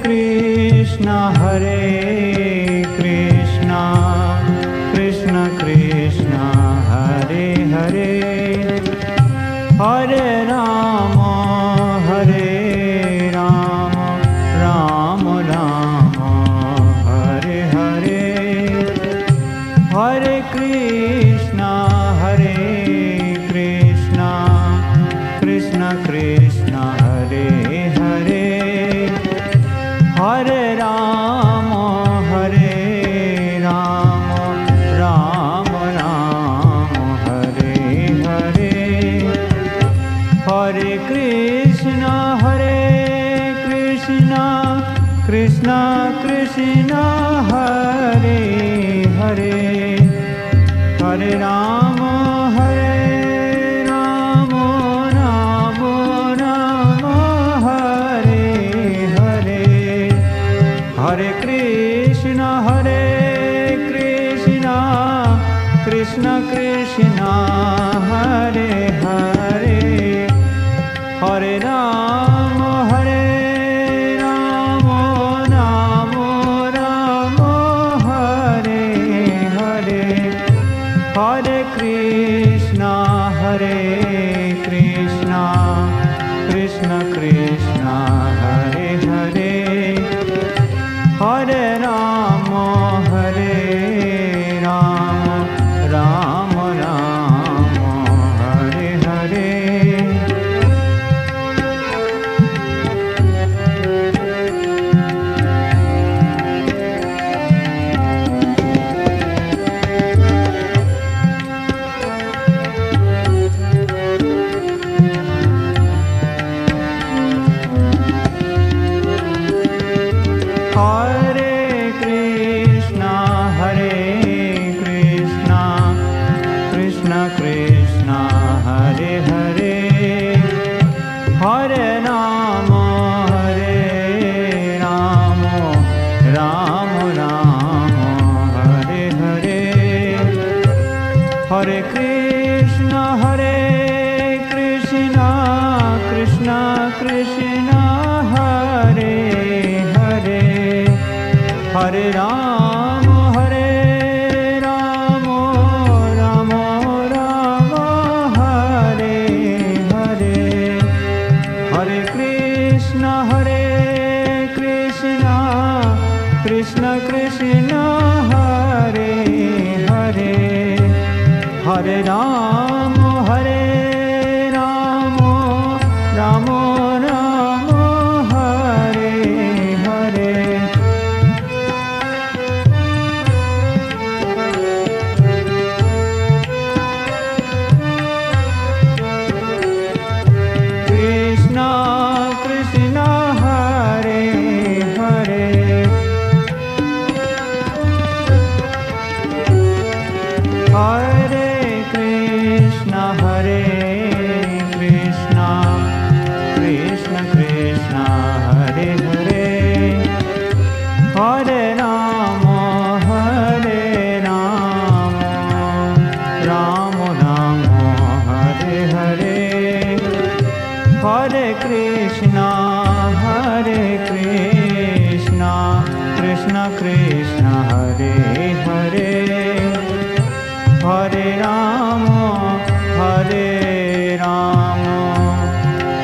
Krishna Krishna Krishna Hare Hare, Hare Ram Ram Ram Hare Hare, Hare Krishna Krishna Krishna Hare Hare, Hare Ram Ram Ram Hare Hare, Hare Krishna Krishna Krishna Hare Hare, Hare Ram Ram Ram Hare Hare, Hare Krishna Krishna Krishna Hare Hare, Hare Ram Ram Ram Hare Hare, Hare Krishna Krishna Krishna Hare Hare, Hare Ram Ram Ram Hare Hare. Hare Krishna Krishna Krishna Hare Hare, Hare Ram Ram Ram Hare Hare, Hare Krishna Krishna Krishna Hare Hare, Hare Ram Ram Ram Hare Hare, Hare Krishna Krishna Krishna Hare Hare, Hare Ram Ram Ram Hare Hare. Krishna Krishna Hare Hare, Hare Krishna Krishna Krishna Hare Hare, Hare Ram Ram Hare Hare, Hare Krishna Krishna Krishna Hare Hare, Hare Ram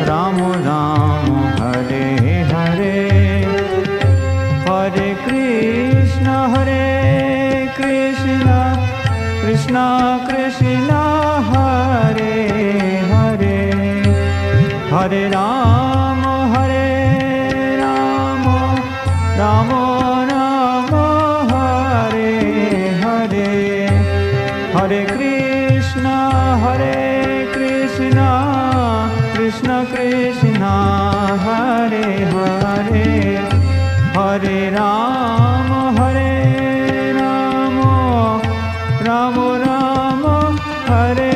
Ram Ram Hare Hare, Hare Krishna Krishna Krishna Hare Hare, Hare Ram Ram Ram Hare Hare, Hare Krishna Krishna Krishna Hare Hare, Hare Ram Ram Ram Hare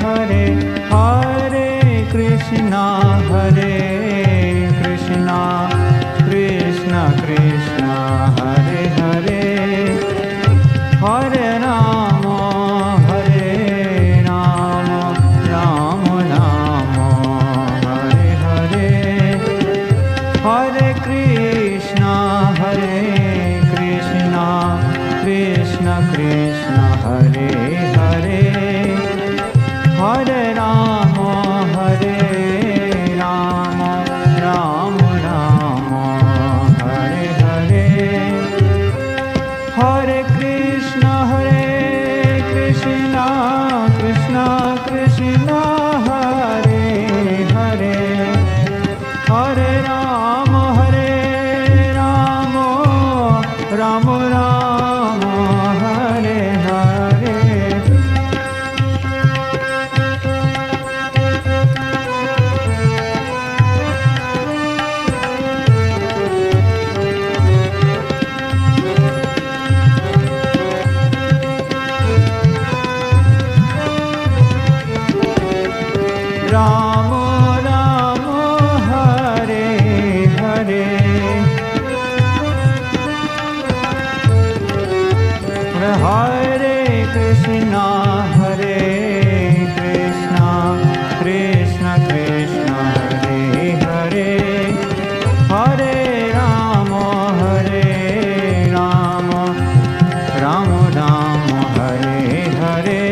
Hare, Hare Krishna Krishna Krishna Hare Hare, Hare Ram Ram Ram Hare Hare, Hare Hare Krishna, Krishna Krishna, Hare Hare, Hare Rama, Rama Rama, Hare Hare, Hare Krishna, Krishna Krishna, Hare Hare, Hare Rama, Rama Rama, Hare Hare. Rama Rama, Hare Hare, Hare Krishna, Krishna Krishna, Hare Hare, Hare Rama, Rama Rama, Hare Hare,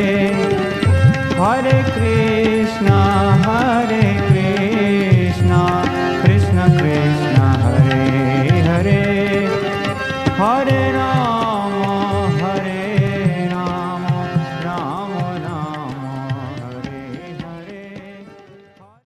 Hare Krishna, Krishna Krishna, Hare Hare, Hare